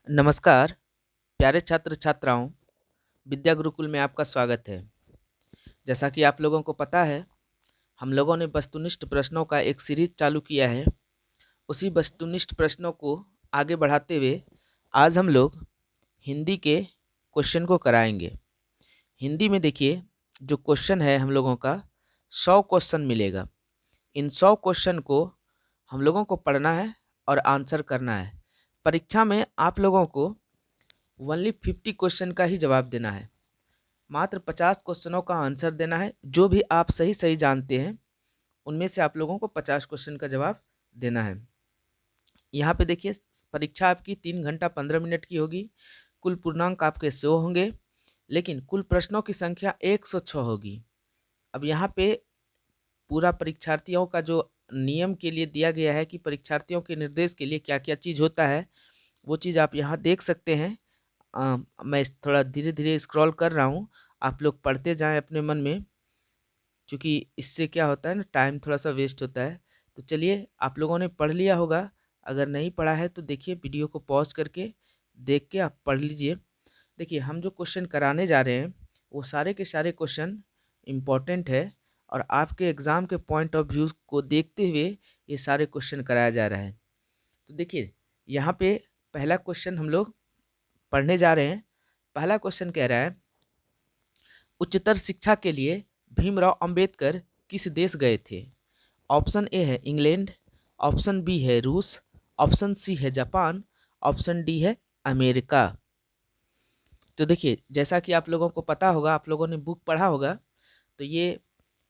नमस्कार, प्यारे छात्र छात्राओं, विद्या गुरुकुल में आपका स्वागत है। जैसा कि आप लोगों को पता है, हम लोगों ने वस्तुनिष्ठ प्रश्नों का एक सीरीज चालू किया है। उसी वस्तुनिष्ठ प्रश्नों को आगे बढ़ाते हुए आज हम लोग हिंदी के क्वेश्चन को कराएंगे। हिंदी में देखिए, जो क्वेश्चन है हम लोगों का 100 क्वेश्चन मिलेगा। इन 100 क्वेश्चन को हम लोगों को पढ़ना है और आंसर करना है। परीक्षा में आप लोगों को ओनली 50 क्वेश्चन का ही जवाब देना है। मात्र 50 क्वेश्चनों का आंसर देना है। जो भी आप सही सही जानते हैं उनमें से आप लोगों को 50 क्वेश्चन का जवाब देना है। यहाँ पे देखिए, परीक्षा आपकी 3 घंटा 15 मिनट की होगी। कुल पूर्णांक आपके 100 होंगे, लेकिन कुल प्रश्नों की संख्या 106 होगी। अब यहाँ पे पूरा परीक्षार्थियों का जो नियम के लिए दिया गया है कि परीक्षार्थियों के निर्देश के लिए क्या क्या चीज़ होता है, वो चीज़ आप यहाँ देख सकते हैं। मैं थोड़ा धीरे धीरे स्क्रॉल कर रहा हूँ, आप लोग पढ़ते जाएं अपने मन में, क्योंकि इससे क्या होता है ना, टाइम थोड़ा सा वेस्ट होता है। तो चलिए, आप लोगों ने पढ़ लिया होगा। अगर नहीं पढ़ा है तो देखिए, वीडियो को पॉज करके देख के आप पढ़ लीजिए। देखिए, हम जो क्वेश्चन कराने जा रहे हैं वो सारे के सारे क्वेश्चन इम्पॉर्टेंट है, और आपके एग्ज़ाम के पॉइंट ऑफ व्यू को देखते हुए ये सारे क्वेश्चन कराया जा रहा है। तो देखिए, यहाँ पे पहला क्वेश्चन हम लोग पढ़ने जा रहे हैं। पहला क्वेश्चन कह रहा है, उच्चतर शिक्षा के लिए भीमराव अंबेडकर किस देश गए थे? ऑप्शन ए है इंग्लैंड, ऑप्शन बी है रूस, ऑप्शन सी है जापान, ऑप्शन डी है अमेरिका। तो देखिए, जैसा कि आप लोगों को पता होगा, आप लोगों ने बुक पढ़ा होगा, तो ये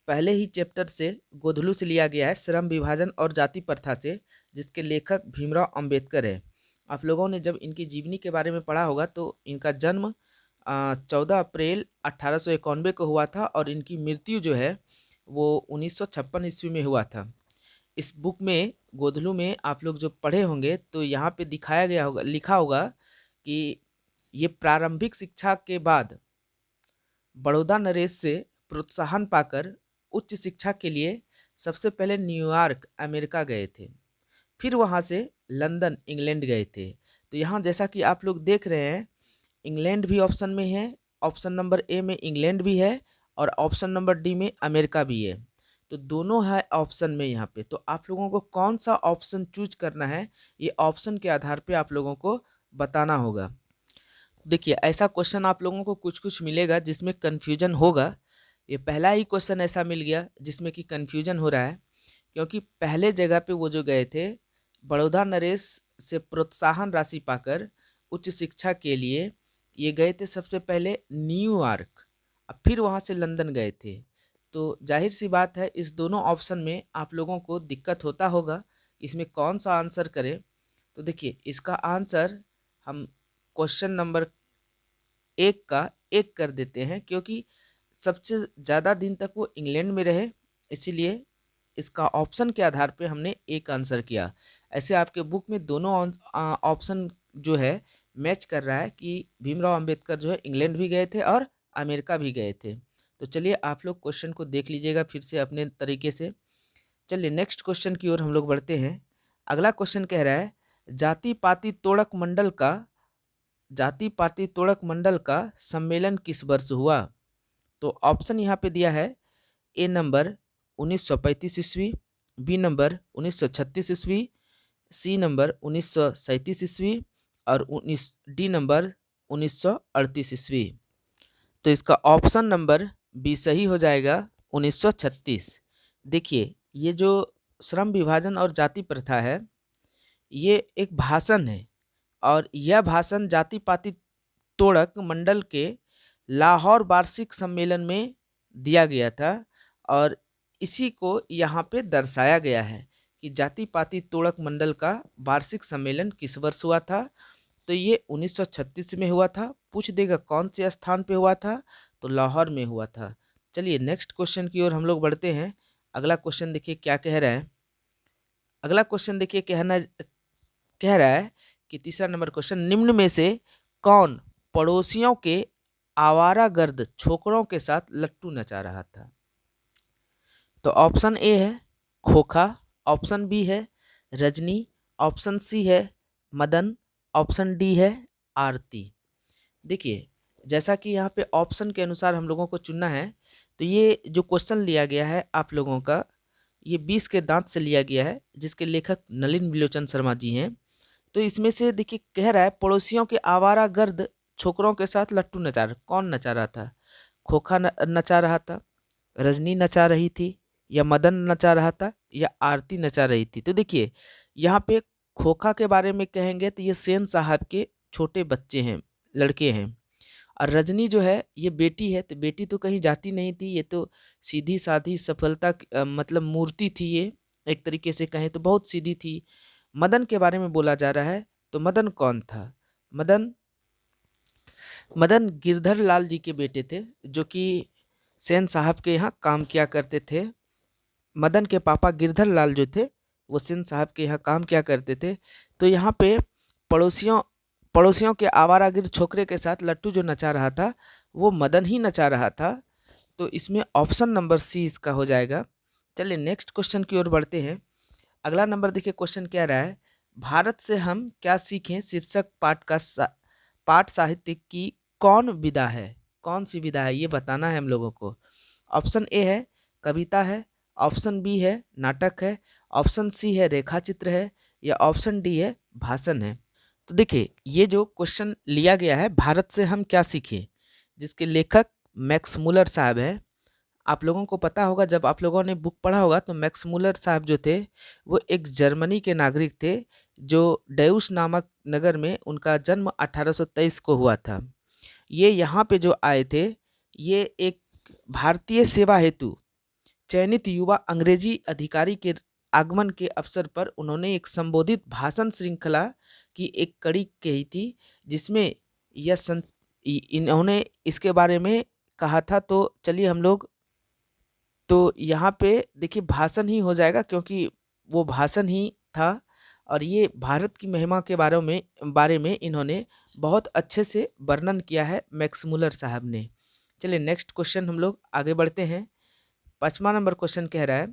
पहले ही चैप्टर से गोधलू से लिया गया है, श्रम विभाजन और जाति प्रथा से, जिसके लेखक भीमराव अंबेडकर है। आप लोगों ने जब इनकी जीवनी के बारे में पढ़ा होगा तो इनका जन्म 14 अप्रैल 1891 को हुआ था, और इनकी मृत्यु जो है वो 1956 ईस्वी में हुआ था। इस बुक में, गोधलू में, आप लोग जो पढ़े होंगे तो यहाँ पे दिखाया गया होगा, लिखा होगा कि ये प्रारंभिक शिक्षा के बाद बड़ौदा नरेश से प्रोत्साहन पाकर उच्च शिक्षा के लिए सबसे पहले न्यूयॉर्क अमेरिका गए थे, फिर वहाँ से लंदन इंग्लैंड गए थे। तो यहाँ जैसा कि आप लोग देख रहे हैं, इंग्लैंड भी ऑप्शन में है, ऑप्शन नंबर ए में इंग्लैंड भी है, और ऑप्शन नंबर डी में अमेरिका भी है। तो दोनों है ऑप्शन में यहाँ पे। तो आप लोगों को कौन सा ऑप्शन चूज करना है, ये ऑप्शन के आधार पे आप लोगों को बताना होगा। देखिए, ऐसा क्वेश्चन आप लोगों को कुछ कुछ मिलेगा जिसमें कन्फ्यूजन होगा। ये पहला ही क्वेश्चन ऐसा मिल गया जिसमें कि कन्फ्यूजन हो रहा है, क्योंकि पहले जगह पे वो जो गए थे, बड़ौदा नरेश से प्रोत्साहन राशि पाकर उच्च शिक्षा के लिए ये गए थे सबसे पहले न्यूयॉर्क, और फिर वहाँ से लंदन गए थे। तो जाहिर सी बात है, इस दोनों ऑप्शन में आप लोगों को दिक्कत होता होगा इसमें कौन सा आंसर करें। तो देखिए, इसका आंसर हम क्वेश्चन नंबर एक का एक कर देते हैं, क्योंकि सबसे ज़्यादा दिन तक वो इंग्लैंड में रहे, इसीलिए इसका ऑप्शन के आधार पे हमने एक आंसर किया। ऐसे आपके बुक में दोनों ऑप्शन जो है मैच कर रहा है कि भीमराव अंबेडकर जो है इंग्लैंड भी गए थे और अमेरिका भी गए थे। तो चलिए, आप लोग क्वेश्चन को देख लीजिएगा फिर से अपने तरीके से। चलिए, नेक्स्ट क्वेश्चन की ओर हम लोग बढ़ते हैं। अगला क्वेश्चन कह रहा है, जाति पाति तोड़क मंडल का जाति पाति तोड़क मंडल का सम्मेलन किस वर्ष हुआ? तो ऑप्शन यहाँ पे दिया है, ए नंबर 1935 ईस्वी, बी नंबर 1936 ईस्वी, सी नंबर 1937 ईस्वी, और डी नंबर 1938 ईस्वी। तो इसका ऑप्शन नंबर बी सही हो जाएगा, 1936। देखिए, ये जो श्रम विभाजन और जाति प्रथा है, ये एक भाषण है, और यह भाषण जाति पाति तोड़क मंडल के लाहौर वार्षिक सम्मेलन में दिया गया था, और इसी को यहाँ पे दर्शाया गया है कि जाति पाति तोड़क मंडल का वार्षिक सम्मेलन किस वर्ष हुआ था। तो ये 1936 में हुआ था। पूछ देगा कौन से स्थान पे हुआ था, तो लाहौर में हुआ था। चलिए, नेक्स्ट क्वेश्चन की ओर हम लोग बढ़ते हैं। अगला क्वेश्चन देखिए क्या कह रहा है। अगला क्वेश्चन देखिए, कह रहा है कि तीसरा नंबर क्वेश्चन, निम्न में से कौन पड़ोसियों के आवारागर्द छोकरों के साथ लट्टू नचा रहा था? तो ऑप्शन ए है खोखा, ऑप्शन बी है रजनी, ऑप्शन सी है मदन, ऑप्शन डी है आरती। देखिए, जैसा कि यहाँ पे ऑप्शन के अनुसार हम लोगों को चुनना है, तो ये जो क्वेश्चन लिया गया है आप लोगों का, ये 20 के दांत से लिया गया है, जिसके लेखक नलिन बिलोचन शर्मा जी हैं। तो इसमें से देखिए कह रहा है, पड़ोसियों के आवारा गर्द छोकरों के साथ लट्टू नचा रहा, कौन नचा रहा था? खोखा नचा रहा था, रजनी नचा रही थी, या मदन नचा रहा था, या आरती नचा रही थी? तो देखिए यहाँ पे खोखा के बारे में कहेंगे तो ये सेन साहब के छोटे बच्चे हैं, लड़के हैं। और रजनी जो है ये बेटी है, तो बेटी तो कहीं जाती नहीं थी, ये तो सीधी साधी सफलता मतलब मूर्ति थी, ये एक तरीके से कहें तो बहुत सीधी थी। मदन के बारे में बोला जा रहा है, तो मदन कौन था? मदन मदन गिरधर लाल जी के बेटे थे, जो कि सेन साहब के यहाँ काम किया करते थे। मदन के पापा गिरधर लाल जो थे वो सेन साहब के यहाँ काम किया करते थे। तो यहाँ पे पड़ोसियों पड़ोसियों के आवारागिर छोकरे के साथ लट्टू जो नचा रहा था वो मदन ही नचा रहा था। तो इसमें ऑप्शन नंबर सी इसका हो जाएगा। चलिए नेक्स्ट क्वेश्चन की ओर बढ़ते हैं। अगला नंबर देखिए, क्वेश्चन क्या रहा है, भारत से हम क्या सीखें शीर्षक पाठ साहित्य की कौन विधा है? कौन सी विधा है ये बताना है हम लोगों को। ऑप्शन ए है कविता है, ऑप्शन बी है नाटक है, ऑप्शन सी है रेखा चित्र है, या ऑप्शन डी है भाषण है। तो देखिए ये जो क्वेश्चन लिया गया है, भारत से हम क्या सीखें, जिसके लेखक मैक्स मुलर साहब है। आप लोगों को पता होगा, जब आप लोगों ने बुक पढ़ा होगा, तो मैक्स मुलर साहब जो थे वो एक जर्मनी के नागरिक थे, जो डेउस नामक नगर में उनका जन्म 1823 को हुआ था। ये यहाँ पे जो आए थे, ये एक भारतीय सेवा हेतु चयनित युवा अंग्रेजी अधिकारी के आगमन के अवसर पर उन्होंने एक संबोधित भाषण श्रृंखला की एक कड़ी कही थी, जिसमें इन्होंने इसके बारे में कहा था। तो चलिए हम लोग, तो यहाँ पे देखिए भाषण ही हो जाएगा, क्योंकि वो भाषण ही था। और ये भारत की महिमा के बारे में इन्होंने बहुत अच्छे से वर्णन किया है मैक्स मुलर साहब ने। चलिए नेक्स्ट क्वेश्चन हम लोग आगे बढ़ते हैं। 5वां नंबर क्वेश्चन कह रहा है,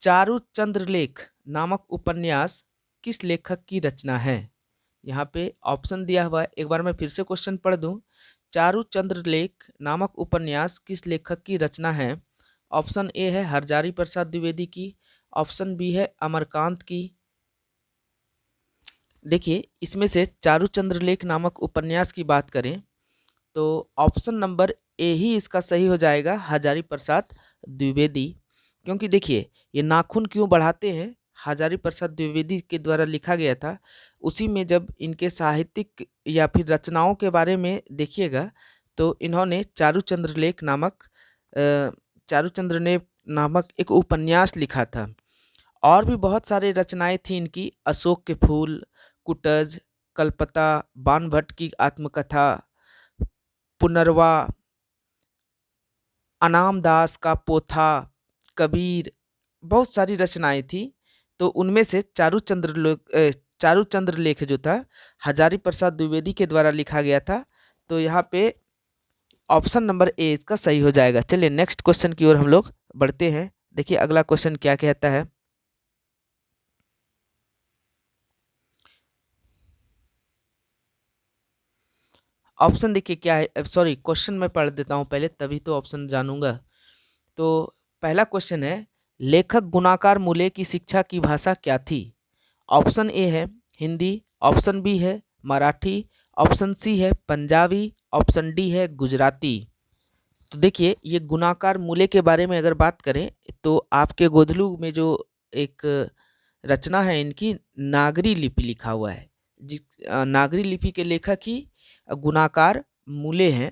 चारु चंद्रलेख नामक उपन्यास किस लेखक की रचना है? यहाँ पे ऑप्शन दिया हुआ है, एक बार मैं फिर से क्वेश्चन पढ़ दूं। चारु चंद्रलेख नामक उपन्यास किस लेखक की रचना है? ऑप्शन ए है हरजारी प्रसाद द्विवेदी की, ऑप्शन बी है अमरकांत की। देखिए इसमें से चारु चंद्रलेख नामक उपन्यास की बात करें तो ऑप्शन नंबर ए ही इसका सही हो जाएगा, हजारी प्रसाद द्विवेदी। क्योंकि देखिए ये नाखून क्यों बढ़ाते हैं हजारी प्रसाद द्विवेदी के द्वारा लिखा गया था। उसी में जब इनके साहित्यिक या फिर रचनाओं के बारे में देखिएगा, तो इन्होंने चारुचंद्रलेख नामक एक उपन्यास लिखा था। और भी बहुत सारे रचनाएं थी इनकी, अशोक के फूल, कुटज, कलपता, बाणभट्ट की आत्मकथा, पुनर्वा, अनामदास का पोथा, कबीर, बहुत सारी रचनाएं थी। तो उनमें से चारुचंद्रलेख जो था हजारी प्रसाद द्विवेदी के द्वारा लिखा गया था। तो यहाँ पे ऑप्शन नंबर ए इसका सही हो जाएगा। चलिए नेक्स्ट क्वेश्चन की ओर हम लोग बढ़ते हैं। देखिए अगला क्वेश्चन क्या कहता है। ऑप्शन देखिए क्या है, सॉरी क्वेश्चन मैं पढ़ देता हूँ पहले, तभी तो ऑप्शन जानूंगा। तो पहला क्वेश्चन है, लेखक गुणाकार मूल्य की शिक्षा की भाषा क्या थी? ऑप्शन ए है हिंदी, ऑप्शन बी है मराठी, ऑप्शन सी है पंजाबी, ऑप्शन डी है गुजराती। तो देखिए ये गुणाकार मूल्य के बारे में अगर बात करें, तो आपके गोधलू में जो एक रचना है इनकी, नागरी लिपि लिखा हुआ है। नागरी लिपि के लेखक ही गुणाकार मूल्य हैं।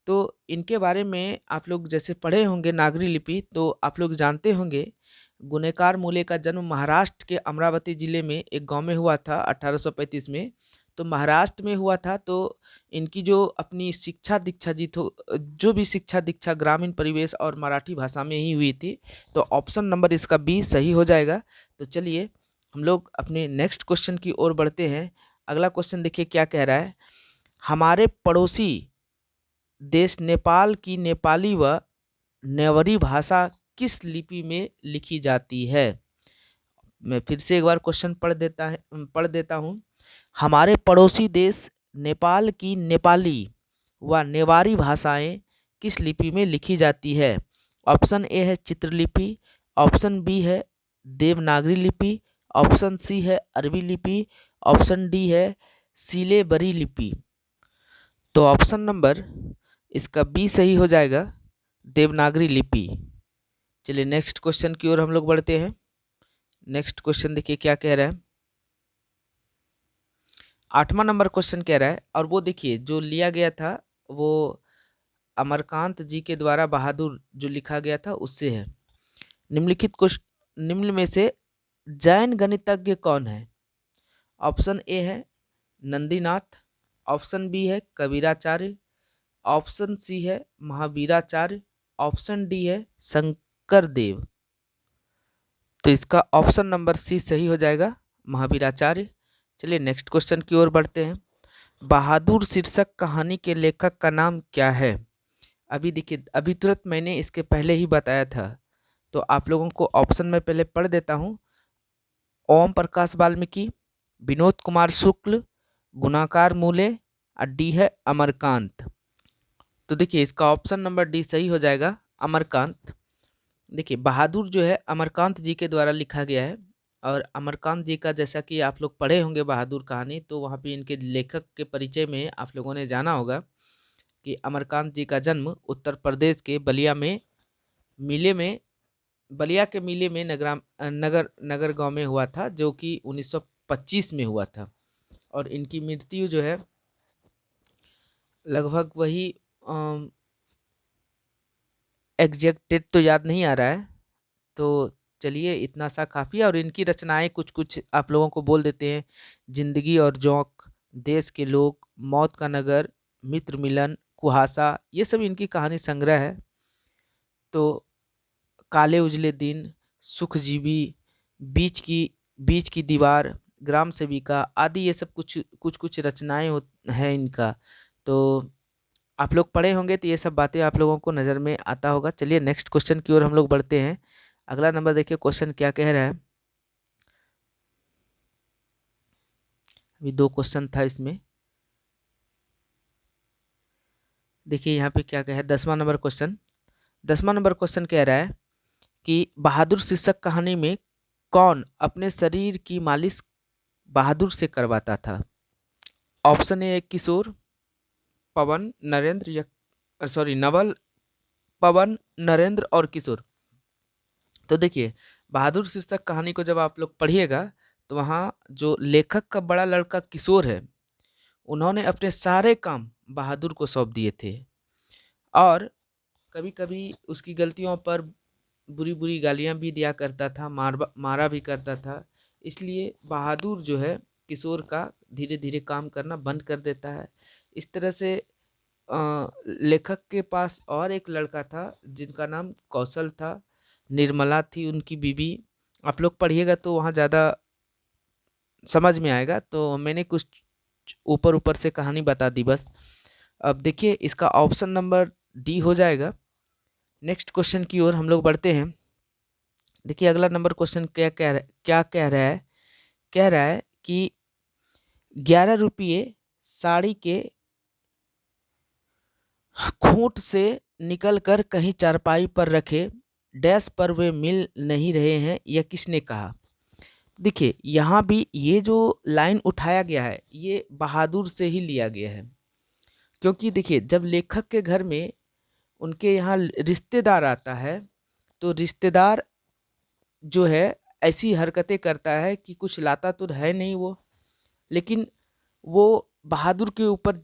तो इनके बारे में आप लोग जैसे पढ़े होंगे नागरी लिपि, तो आप लोग जानते होंगे गुणकार मूल्य का जन्म महाराष्ट्र के अमरावती जिले में एक गांव में हुआ था 1835 में। तो महाराष्ट्र में हुआ था। तो इनकी जो अपनी शिक्षा दीक्षा जो भी शिक्षा दीक्षा ग्रामीण परिवेश और मराठी भाषा में ही हुई थी। तो ऑप्शन नंबर इसका बी सही हो जाएगा। तो चलिए हम लोग अपने नेक्स्ट क्वेश्चन की ओर बढ़ते हैं। अगला क्वेश्चन देखिए क्या कह रहा है, हमारे पड़ोसी देश नेपाल की नेपाली व नेवरी भाषा किस लिपि में लिखी जाती है? मैं फिर से एक बार क्वेश्चन पढ़ देता हूँ। हमारे पड़ोसी देश नेपाल की नेपाली व नेवारी भाषाएं किस लिपि में लिखी जाती है? ऑप्शन ए है चित्रलिपि, ऑप्शन बी है देवनागरी लिपि, ऑप्शन सी है अरबी लिपि, ऑप्शन डी है सिलेबरी लिपि। तो ऑप्शन नंबर इसका बी सही हो जाएगा, देवनागरी लिपि। चलिए नेक्स्ट क्वेश्चन की ओर हम लोग बढ़ते हैं। नेक्स्ट क्वेश्चन देखिए क्या कह रहा है। 8वां नंबर क्वेश्चन कह रहा है, और वो देखिए जो लिया गया था वो अमरकांत जी के द्वारा बहादुर जो लिखा गया था उससे है। निम्न में से जैन गणितज्ञ कौन है? ऑप्शन ए है नंदीनाथ, ऑप्शन बी है कबीराचार्य, ऑप्शन सी है महावीराचार्य, ऑप्शन डी है शंकर देव। तो इसका ऑप्शन नंबर सी सही हो जाएगा, महावीराचार्य। चलिए नेक्स्ट क्वेश्चन की ओर बढ़ते हैं। बहादुर शीर्षक कहानी के लेखक का नाम क्या है? अभी देखिए, अभी तुरंत मैंने इसके पहले ही बताया था, तो आप लोगों को ऑप्शन में पहले पढ़ देता हूँ। ओम प्रकाश वाल्मीकि, विनोद कुमार शुक्ल, गुणाकार मूले और डी है अमरकांत। तो देखिए इसका ऑप्शन नंबर डी सही हो जाएगा, अमरकांत। देखिए बहादुर जो है अमरकांत जी के द्वारा लिखा गया है, और अमरकांत जी का जैसा कि आप लोग पढ़े होंगे बहादुर कहानी, तो वहाँ पे इनके लेखक के परिचय में आप लोगों ने जाना होगा कि अमरकांत जी का जन्म उत्तर प्रदेश के बलिया के मेले में नगर गांव में हुआ था, जो कि 1925 में हुआ था। और इनकी मृत्यु जो है लगभग वही एग्जैक्ट डेट तो याद नहीं आ रहा है, तो चलिए इतना सा काफ़ी है। और इनकी रचनाएं कुछ कुछ आप लोगों को बोल देते हैं। जिंदगी और जोंक, देश के लोग, मौत का नगर, मित्र मिलन, कुहासा, ये सब इनकी कहानी संग्रह है। तो काले उजले दिन, सुखजीवी, बीच की दीवार, ग्राम सेविका आदि, ये सब कुछ रचनाएं हैं इनका। तो आप लोग पढ़े होंगे तो ये सब बातें आप लोगों को नज़र में आता होगा। चलिए नेक्स्ट क्वेश्चन की ओर हम लोग बढ़ते हैं। अगला नंबर देखिए क्वेश्चन क्या कह रहा है। अभी 2 क्वेश्चन था इसमें, देखिए यहाँ पे क्या कह है। 10वां नंबर क्वेश्चन कह रहा है कि बहादुर शीर्षक कहानी में कौन अपने शरीर की मालिश बहादुर से करवाता था? ऑप्शन ए किशोर, पवन, नरेंद्र या नवल, पवन, नरेंद्र और किशोर। तो देखिए बहादुर शीर्षक कहानी को जब आप लोग पढ़िएगा तो वहाँ जो लेखक का बड़ा लड़का किशोर है, उन्होंने अपने सारे काम बहादुर को सौंप दिए थे, और कभी कभी उसकी गलतियों पर बुरी बुरी गालियाँ भी दिया करता था, मारा भी करता था। इसलिए बहादुर जो है किशोर का धीरे धीरे काम करना बंद कर देता है। इस तरह से लेखक के पास और एक लड़का था जिनका नाम कौशल था, निर्मला थी उनकी बीवी। आप लोग पढ़िएगा तो वहाँ ज़्यादा समझ में आएगा, तो मैंने कुछ ऊपर ऊपर से कहानी बता दी बस। अब देखिए इसका ऑप्शन नंबर डी हो जाएगा। नेक्स्ट क्वेश्चन की ओर हम लोग बढ़ते हैं। देखिए अगला नंबर क्वेश्चन क्या कह रहा है। कह रहा है कि 11 रुपये साड़ी के खूंट से निकलकर कहीं चारपाई पर रखे, डैश पर वे मिल नहीं रहे हैं, यह किसने कहा? देखिए यहाँ भी ये जो लाइन उठाया गया है ये बहादुर से ही लिया गया है, क्योंकि देखिए जब लेखक के घर में उनके यहाँ रिश्तेदार आता है तो रिश्तेदार जो है ऐसी हरकतें करता है कि कुछ लाता तो है नहीं वो, लेकिन वो बहादुर के ऊपर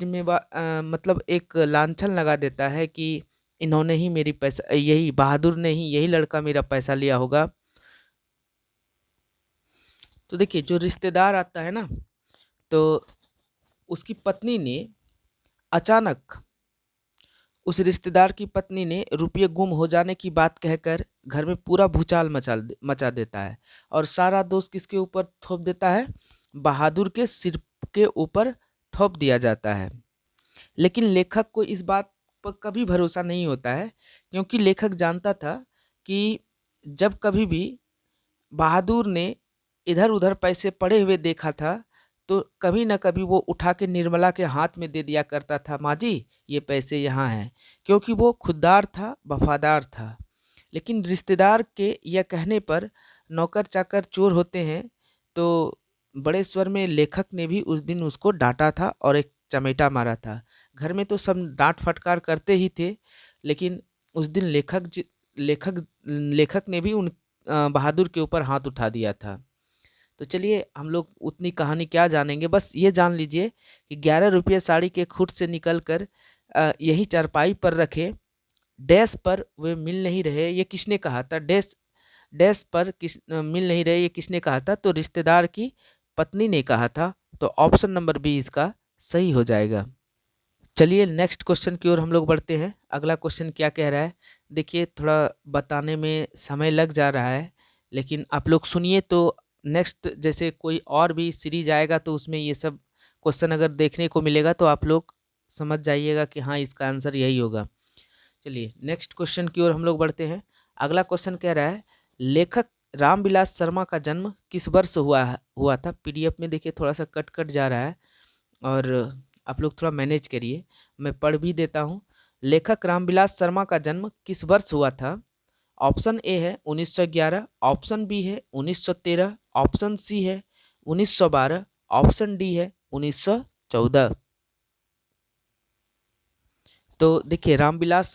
मतलब एक लांछन लगा देता है कि इन्होंने ही मेरी पैसा, यही बहादुर ने ही, यही लड़का मेरा पैसा लिया होगा। तो देखिए जो रिश्तेदार आता है ना, तो उसकी पत्नी ने अचानक, उस रिश्तेदार की पत्नी ने रुपये गुम हो जाने की बात कहकर घर में पूरा भूचाल मचा देता है, और सारा दोष किसके ऊपर थोप देता है? बहादुर के सिर के ऊपर थोप दिया जाता है। लेकिन लेखक को इस बात पर कभी भरोसा नहीं होता है, क्योंकि लेखक जानता था कि जब कभी भी बहादुर ने इधर उधर पैसे पड़े हुए देखा था तो कभी ना कभी वो उठा के निर्मला के हाथ में दे दिया करता था, माँ जी ये पैसे यहाँ हैं, क्योंकि वो खुददार था, वफादार था। लेकिन रिश्तेदार के यह कहने पर नौकर चाकर चोर होते हैं, तो बड़े स्वर में लेखक ने भी उस दिन उसको डांटा था और एक चमेटा मारा था। घर में तो सब डांट फटकार करते ही थे, लेकिन उस दिन लेखक लेखक ने भी उन बहादुर के ऊपर हाथ उठा दिया था। तो चलिए हम लोग उतनी कहानी क्या जानेंगे, बस ये जान लीजिए कि 11 रुपये साड़ी के खूट से निकल कर यही चारपाई पर रखे, डैश पर वे मिल नहीं रहे, ये किसने कहा था? डैश डैश पर मिल नहीं रहे, ये किसने कहा था? तो रिश्तेदार की पत्नी ने कहा था। तो ऑप्शन नंबर बी इसका सही हो जाएगा। चलिए नेक्स्ट क्वेश्चन की ओर हम लोग बढ़ते हैं। अगला क्वेश्चन क्या कह रहा है, देखिए थोड़ा बताने में समय लग जा रहा है, लेकिन आप लोग सुनिए तो नेक्स्ट जैसे कोई और भी सीरीज आएगा तो उसमें ये सब क्वेश्चन अगर देखने को मिलेगा तो आप लोग समझ जाइएगा कि हाँ इसका आंसर यही होगा। चलिए नेक्स्ट क्वेश्चन की ओर हम लोग बढ़ते हैं। अगला क्वेश्चन कह रहा है, लेखक रामविलास शर्मा का जन्म किस वर्ष हुआ था? पीडीएफ में देखिए थोड़ा सा कट कट जा रहा है और आप लोग थोड़ा मैनेज करिए, मैं पढ़ भी देता हूँ। लेखक रामविलास शर्मा का जन्म किस वर्ष हुआ था? ऑप्शन ए है 1911, ऑप्शन बी है 1913, ऑप्शन सी है 1912, ऑप्शन डी है 1914। तो देखिए रामविलास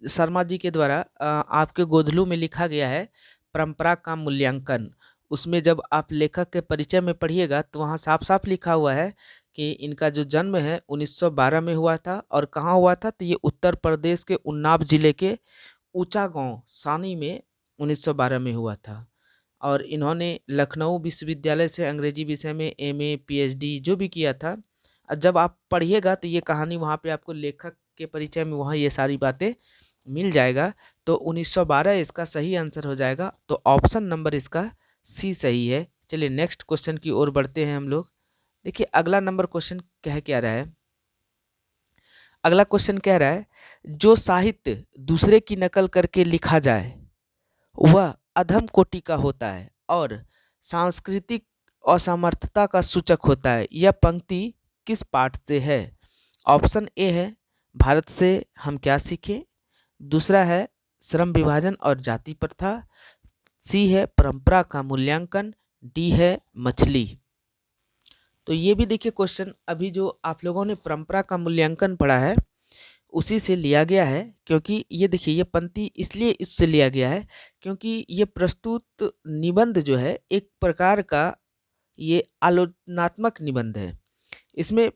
शर्मा जी के द्वारा आपके गोधलू में लिखा गया है परंपरा का मूल्यांकन। उसमें जब आप लेखक के परिचय में पढ़िएगा तो वहाँ साफ साफ लिखा हुआ है कि इनका जो जन्म है 1912 में हुआ था। और कहाँ हुआ था? तो ये उत्तर प्रदेश के उन्नाव जिले के ऊंचा गांव सानी में 1912 में हुआ था। और इन्होंने लखनऊ विश्वविद्यालय से अंग्रेजी विषय में एमए पीएचडी जो भी किया था। जब आप पढ़िएगा तो ये कहानी वहाँ पे आपको लेखक के परिचय में वहाँ ये सारी बातें मिल जाएगा। तो 1912 इसका सही आंसर हो जाएगा। तो ऑप्शन नंबर इसका सी सही है। चलिए नेक्स्ट क्वेश्चन की ओर बढ़ते हैं हम लोग। देखिए अगला नंबर क्वेश्चन कह क्या रहा है, अगला क्वेश्चन कह रहा है, जो साहित्य दूसरे की नकल करके लिखा जाए वह अधम कोटि का होता है और सांस्कृतिक असमर्थता का सूचक होता है। यह पंक्ति किस पाठ से है? ऑप्शन ए है भारत से हम क्या सीखे, दूसरा है श्रम विभाजन और जाति प्रथा, सी है परंपरा का मूल्यांकन, डी है मछली। तो ये भी देखिए क्वेश्चन अभी जो आप लोगों ने परंपरा का मूल्यांकन पढ़ा है उसी से लिया गया है, क्योंकि ये देखिए ये पंक्ति इसलिए इससे लिया गया है क्योंकि ये प्रस्तुत निबंध जो है एक प्रकार का ये आलोचनात्मक निबंध है। इसमें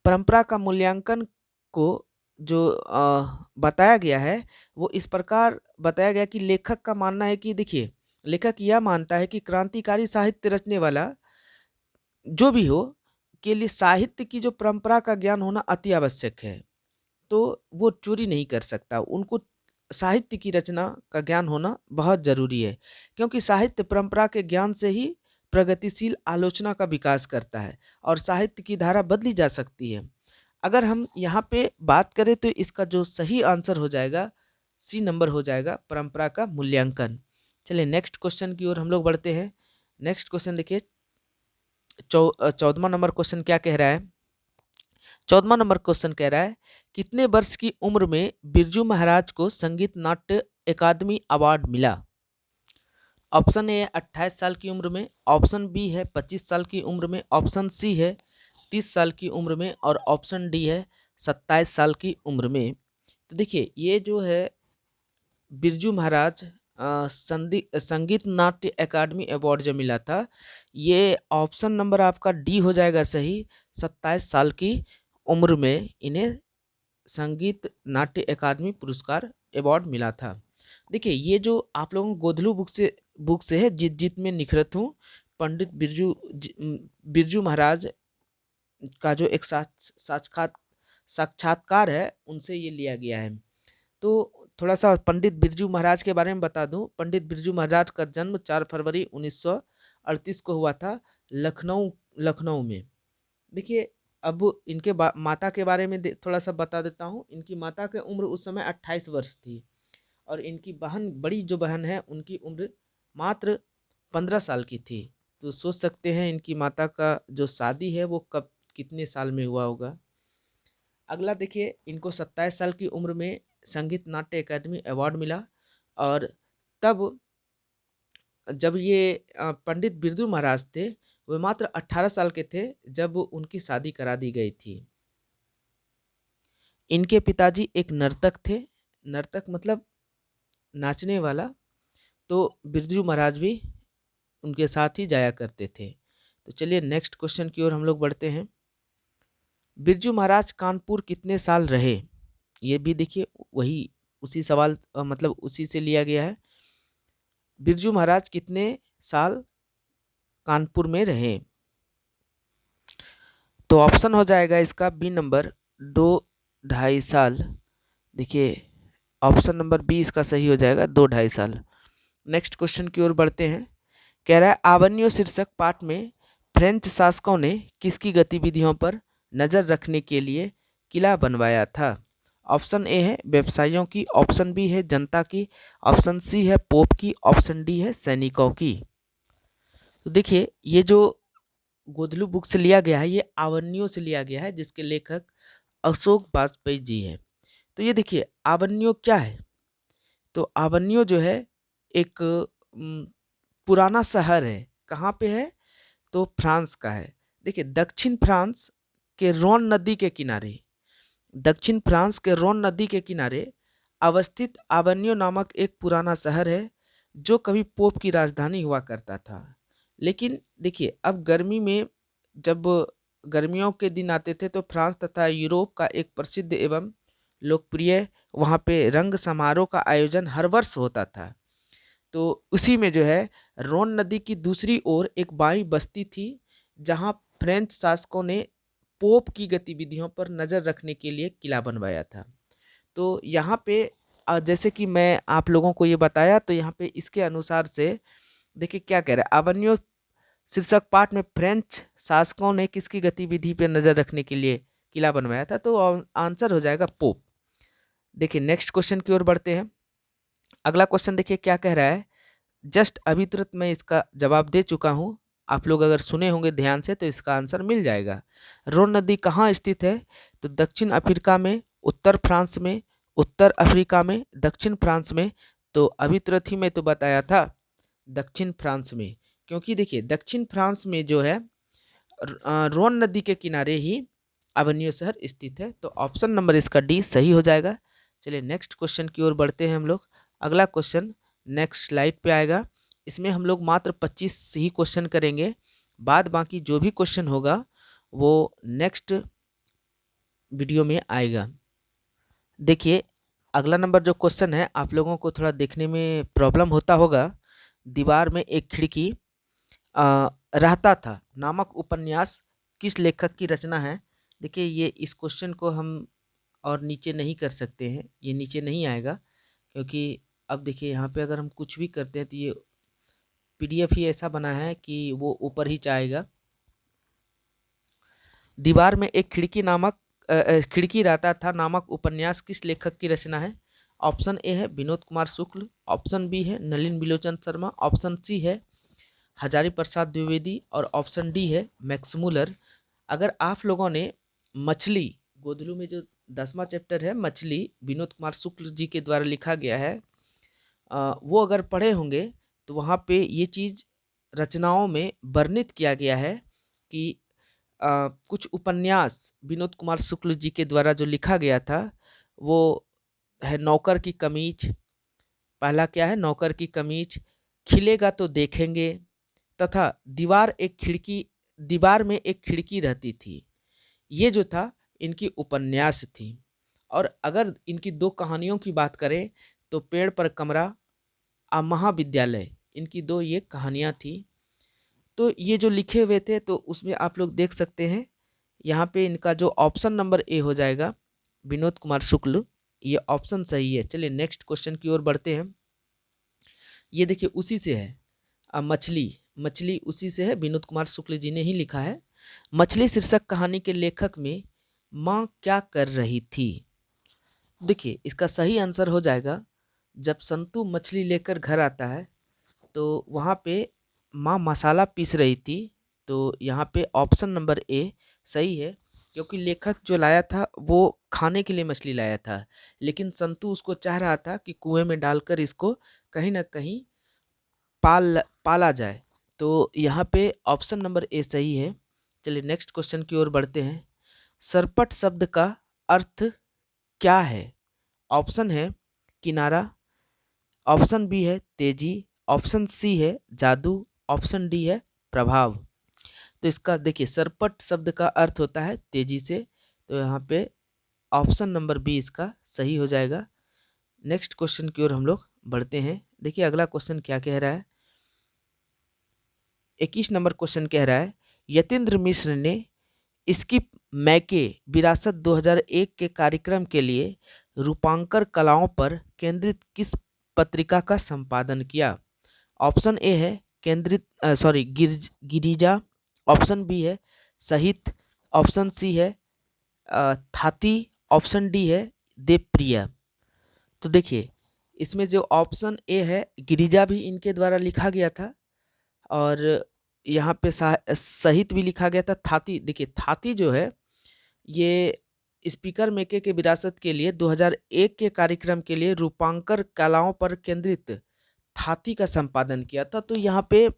परंपरा का मूल्यांकन को जो बताया गया है वो इस प्रकार बताया गया कि लेखक का मानना है कि देखिए लेखक यह मानता है कि क्रांतिकारी साहित्य रचने वाला जो भी हो के लिए साहित्य की जो परंपरा का ज्ञान होना अति आवश्यक है। तो वो चोरी नहीं कर सकता, उनको साहित्य की रचना का ज्ञान होना बहुत ज़रूरी है, क्योंकि साहित्य परंपरा के ज्ञान से ही प्रगतिशील आलोचना का विकास करता है और साहित्य की धारा बदली जा सकती है। अगर हम यहाँ पे बात करें तो इसका जो सही आंसर हो जाएगा सी नंबर हो जाएगा, परंपरा का मूल्यांकन। चलिए नेक्स्ट क्वेश्चन की ओर हम लोग बढ़ते हैं। नेक्स्ट क्वेश्चन देखिए 14वां नंबर क्वेश्चन क्या कह रहा है। 14वां नंबर क्वेश्चन कह रहा है, कितने वर्ष की उम्र में बिरजू महाराज को संगीत नाट्य अकादमी अवार्ड मिला? ऑप्शन ए है 28 साल की उम्र में, ऑप्शन बी है 25 साल की उम्र में, ऑप्शन सी है 30 साल की उम्र में और ऑप्शन डी है 27 साल की उम्र में। तो देखिए ये जो है बिरजू महाराज संगीत नाट्य अकादमी अवार्ड जो मिला था, ये ऑप्शन नंबर आपका डी हो जाएगा सही। 27 साल की उम्र में इन्हें संगीत नाट्य अकादमी पुरस्कार अवार्ड मिला था। देखिए ये जो आप लोगों को गोधलू बुक से है, जीत जीत में निखरत हूँ, पंडित बिरजू महाराज का जो एक साक्षात्कार है उनसे ये लिया गया है। तो थोड़ा सा पंडित बिरजू महाराज के बारे में बता दूं। पंडित बिरजू महाराज का जन्म 4 फरवरी 1938 को हुआ था लखनऊ में। देखिए अब इनके माता के बारे में थोड़ा सा बता देता हूँ। इनकी माता की उम्र उस समय 28 वर्ष थी और इनकी बड़ी जो बहन है उनकी उम्र मात्र 15 साल की थी। तो सोच सकते हैं इनकी माता का जो शादी है वो कब कितने साल में हुआ होगा। अगला देखिए, इनको 27 साल की उम्र में संगीत नाट्य अकादमी अवार्ड मिला, और तब जब ये पंडित बिरजू महाराज थे, वे मात्र 18 साल के थे जब उनकी शादी करा दी गई थी। इनके पिताजी एक नर्तक थे, नर्तक मतलब नाचने वाला, तो बिरजू महाराज भी उनके साथ ही जाया करते थे। तो चलिए नेक्स्ट क्वेश्चन की ओर हम लोग बढ़ते हैं। बिरजू महाराज कानपुर कितने साल रहे? ये भी देखिए वही उसी सवाल मतलब उसी से लिया गया है। बिरजू महाराज कितने साल कानपुर में रहे? तो ऑप्शन हो जाएगा इसका बी नंबर 2-2.5 साल। देखिए ऑप्शन नंबर बी इसका सही हो जाएगा, 2-2.5 साल। नेक्स्ट क्वेश्चन की ओर बढ़ते हैं। कह रहा है आवन्यो शीर्षक पाठ में फ्रेंच शासकों ने किसकी गतिविधियों पर नजर रखने के लिए किला बनवाया था? ऑप्शन ए है व्यवसायियों की, ऑप्शन बी है जनता की, ऑप्शन सी है पोप की, ऑप्शन डी है सैनिकों की। तो देखिए ये जो गोदलू बुक से लिया गया है, ये आवन्यो से लिया गया है, जिसके लेखक अशोक वाजपेयी जी हैं। तो ये देखिए आवन्यो क्या है? तो आवन्यो जो है एक पुराना शहर है। कहाँ पे है? तो फ्रांस का है। देखिए दक्षिण फ्रांस के रोन नदी के किनारे, दक्षिण फ्रांस के रोन नदी के किनारे अवस्थित आवन्यो नामक एक पुराना शहर है, जो कभी पोप की राजधानी हुआ करता था। लेकिन देखिए अब गर्मी में, जब गर्मियों के दिन आते थे, तो फ्रांस तथा यूरोप का एक प्रसिद्ध एवं लोकप्रिय वहाँ पे रंग समारोह का आयोजन हर वर्ष होता था। तो उसी में जो है रोन नदी की दूसरी ओर एक बाई बस्ती थी, जहाँ फ्रेंच शासकों ने पोप की गतिविधियों पर नज़र रखने के लिए किला बनवाया था। तो यहाँ पे जैसे कि मैं आप लोगों को ये बताया, तो यहाँ पे इसके अनुसार से देखिए क्या कह रहा है, आवन्यो शीर्षक पाठ में फ्रेंच शासकों ने किसकी गतिविधि पर नज़र रखने के लिए किला बनवाया था? तो आंसर हो जाएगा पोप। देखिए नेक्स्ट क्वेश्चन की ओर बढ़ते हैं। अगला क्वेश्चन देखिए क्या कह रहा है। जस्ट अभी तुरंत मैं इसका जवाब दे चुका हूँ, आप लोग अगर सुने होंगे ध्यान से तो इसका आंसर मिल जाएगा। रोन नदी कहाँ स्थित है? तो दक्षिण अफ्रीका में, उत्तर फ्रांस में, उत्तर अफ्रीका में, दक्षिण फ्रांस में। तो अभी तुरंत ही मैं तो बताया था दक्षिण फ्रांस में, क्योंकि देखिए दक्षिण फ्रांस में जो है रोन नदी के किनारे ही आवन्यो शहर स्थित है। तो ऑप्शन नंबर इसका डी सही हो जाएगा। चलिए नेक्स्ट क्वेश्चन की ओर बढ़ते हैं हम लोग। अगला क्वेश्चन नेक्स्ट स्लाइड पे आएगा। इसमें हम लोग मात्र 25 ही क्वेश्चन करेंगे, बाद बाकी जो भी क्वेश्चन होगा वो नेक्स्ट वीडियो में आएगा। देखिए अगला नंबर जो क्वेश्चन है, आप लोगों को थोड़ा देखने में प्रॉब्लम होता होगा। दीवार में एक खिड़की रहता था नामक उपन्यास किस लेखक की रचना है? देखिए ये इस क्वेश्चन को हम और नीचे नहीं कर सकते हैं, ये नीचे नहीं आएगा, क्योंकि अब देखिए यहाँ पे अगर हम कुछ भी करते हैं तो ये पीडीएफ ही ऐसा बना है कि वो ऊपर ही जाएगा। दीवार में एक खिड़की रहता था नामक उपन्यास किस लेखक की रचना है? ऑप्शन ए है विनोद कुमार शुक्ल, ऑप्शन बी है नलिन बिलोचन शर्मा, ऑप्शन सी है हजारी प्रसाद द्विवेदी, और ऑप्शन डी है मैक्स मुलर। अगर आप लोगों ने मछली, गोदलू में जो 10वां चैप्टर है मछली, विनोद कुमार शुक्ल जी के द्वारा लिखा गया है, वो अगर पढ़े होंगे तो वहाँ पे ये चीज़ रचनाओं में वर्णित किया गया है कि कुछ उपन्यास विनोद कुमार शुक्ल जी के द्वारा जो लिखा गया था वो है नौकर की कमीज। पहला क्या है? नौकर की कमीज, खिलेगा तो देखेंगे, तथा दीवार में एक खिड़की रहती थी। ये जो था इनकी उपन्यास थी। और अगर इनकी दो कहानियों की बात करें तो पेड़ पर कमरा, महाविद्यालय, इनकी दो ये कहानियाँ थी। तो ये जो लिखे हुए थे तो उसमें आप लोग देख सकते हैं, यहाँ पे इनका जो ऑप्शन नंबर ए हो जाएगा विनोद कुमार शुक्ल, ये ऑप्शन सही है। चलिए नेक्स्ट क्वेश्चन की ओर बढ़ते हैं। ये देखिए उसी से है मछली उसी से है, विनोद कुमार शुक्ल जी ने ही लिखा है। मछली शीर्षक कहानी के लेखक में माँ क्या कर रही थी? देखिए इसका सही आंसर हो जाएगा, जब संतू मछली लेकर घर आता है तो वहाँ पे माँ मसाला पीस रही थी, तो यहाँ पे ऑप्शन नंबर ए सही है, क्योंकि लेखक जो लाया था वो खाने के लिए मछली लाया था, लेकिन संतू उसको चाह रहा था कि कुएं में डालकर इसको कहीं ना कहीं पाला जाए। तो यहाँ पे ऑप्शन नंबर ए सही है। चलिए नेक्स्ट क्वेश्चन की ओर बढ़ते हैं। सरपट शब्द का अर्थ क्या है? ऑप्शन है किनारा, ऑप्शन बी है तेजी, ऑप्शन सी है जादू, ऑप्शन डी है प्रभाव। तो इसका देखिए सरपट शब्द का अर्थ होता है तेजी से, तो यहाँ पे ऑप्शन नंबर बी इसका सही हो जाएगा। नेक्स्ट क्वेश्चन की ओर हम लोग बढ़ते हैं। देखिए अगला क्वेश्चन क्या कह रहा है। 21 नंबर क्वेश्चन कह रहा है, यतीन्द्र मिश्र ने इसकी मैके विरासत 2001 के कार्यक्रम के लिए रूपांकर कलाओं पर केंद्रित किस पत्रिका का संपादन किया? ऑप्शन ए है गिरिजा, ऑप्शन बी है साहित्य, ऑप्शन सी है थाती, ऑप्शन डी है देवप्रिया। तो देखिए इसमें जो ऑप्शन ए है गिरिजा भी इनके द्वारा लिखा गया था, और यहाँ पे साहित्य भी लिखा गया था। थाती, देखिए थाती जो है ये स्पीकर मेके के विरासत के लिए 2001 के कार्यक्रम के लिए रूपांकर कलाओं पर केंद्रित थाती का संपादन किया था। तो यहाँ पे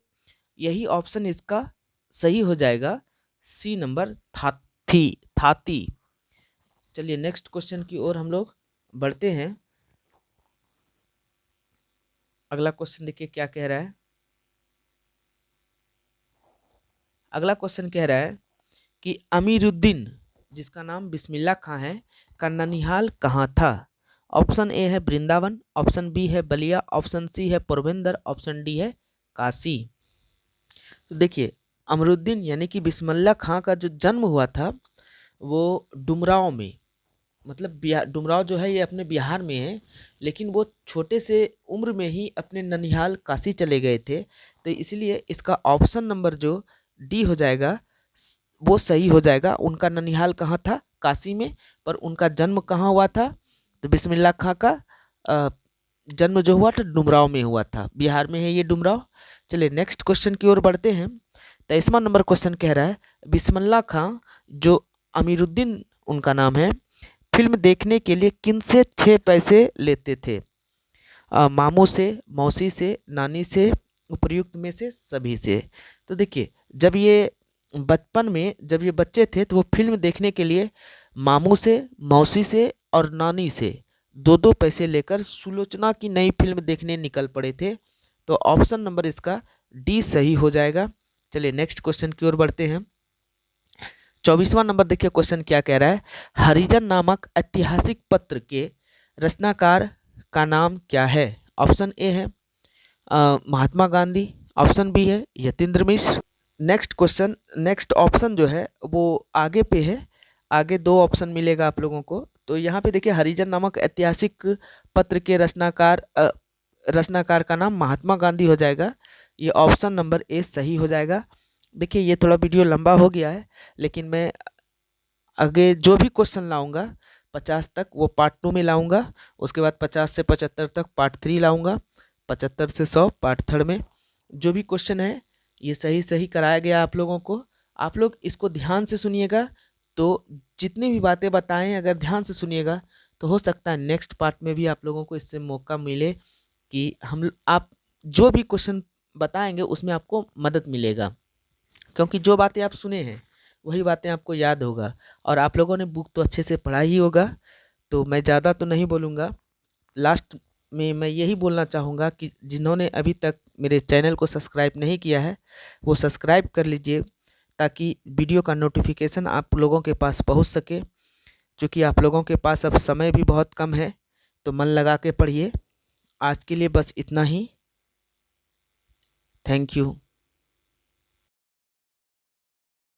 यही ऑप्शन इसका सही हो जाएगा, सी नंबर थाती। चलिए नेक्स्ट क्वेश्चन की ओर हम लोग बढ़ते हैं। अगला क्वेश्चन देखिए क्या कह रहा है। अगला क्वेश्चन कह रहा है कि अमीरुद्दीन, जिसका नाम बिस्मिल्लाह खां है, का ननिहाल कहाँ था? ऑप्शन ए है वृंदावन, ऑप्शन बी है बलिया, ऑप्शन सी है पोरबंदर, ऑप्शन डी है काशी। तो देखिए अमरुद्दीन यानी कि बिस्मिल्लाह खां का जो जन्म हुआ था वो डुमरांव में, मतलब डुमरांव जो है ये अपने बिहार में है, लेकिन वो छोटे से उम्र में ही अपने ननिहाल काशी चले गए थे। तो इसलिए इसका ऑप्शन नंबर जो डी हो जाएगा वो सही हो जाएगा। उनका ननिहाल कहाँ था? काशी में, पर उनका जन्म कहाँ हुआ था? तो बिस्मिल्लाह खां का जन्म जो हुआ था डुमरांव में हुआ था, बिहार में है ये डुमरांव। चलिए नेक्स्ट क्वेश्चन की ओर बढ़ते हैं। 23वां नंबर क्वेश्चन कह रहा है, बिस्मिल्लाह खां जो अमीरुद्दीन उनका नाम है, फिल्म देखने के लिए किन से 6 पैसे लेते थे? मामू से, मौसी से, नानी से, उपर्युक्त में से सभी से। तो देखिए जब ये बचपन में जब ये बच्चे थे तो वो फिल्म देखने के लिए मामू से, मौसी से और नानी से 2-2 पैसे लेकर सुलोचना की नई फिल्म देखने निकल पड़े थे। तो ऑप्शन नंबर इसका डी सही हो जाएगा। चलिए नेक्स्ट क्वेश्चन की ओर बढ़ते हैं। 24वां नंबर देखिए क्वेश्चन क्या कह रहा है। हरिजन नामक ऐतिहासिक पत्र के रचनाकार का नाम क्या है? ऑप्शन ए है महात्मा गांधी, ऑप्शन बी है यतीन्द्र मिश्र। नेक्स्ट ऑप्शन जो है वो आगे पे है, आगे 2 ऑप्शन मिलेगा आप लोगों को। तो यहाँ पे देखिए हरिजन नामक ऐतिहासिक पत्र के रचनाकार का नाम महात्मा गांधी हो जाएगा। ये ऑप्शन नंबर ए सही हो जाएगा। देखिए ये थोड़ा वीडियो लंबा हो गया है, लेकिन मैं आगे जो भी क्वेश्चन लाऊंगा 50 तक वो पार्ट 2 में लाऊंगा, उसके बाद 50 से 75 तक पार्ट 3 लाऊंगा, 75 से 100 पार्ट 3 में। जो भी क्वेश्चन है ये सही कराया गया आप लोगों को। आप लोग इसको ध्यान से सुनिएगा, तो जितनी भी बातें बताएं अगर ध्यान से सुनिएगा तो हो सकता है नेक्स्ट पार्ट में भी आप लोगों को इससे मौका मिले कि आप जो भी क्वेश्चन बताएंगे उसमें आपको मदद मिलेगा, क्योंकि जो बातें आप सुने हैं वही बातें आपको याद होगा। और आप लोगों ने बुक तो अच्छे से पढ़ा ही होगा, तो मैं ज़्यादा तो नहीं बोलूँगा। लास्ट में मैं यही बोलना चाहूँगा कि जिन्होंने अभी तक मेरे चैनल को सब्सक्राइब नहीं किया है वो सब्सक्राइब कर लीजिए, ताकि वीडियो का नोटिफिकेशन आप लोगों के पास पहुँच सके। क्योंकि आप लोगों के पास अब समय भी बहुत कम है, तो मन लगा के पढ़िए। आज के लिए बस इतना ही। Thank you.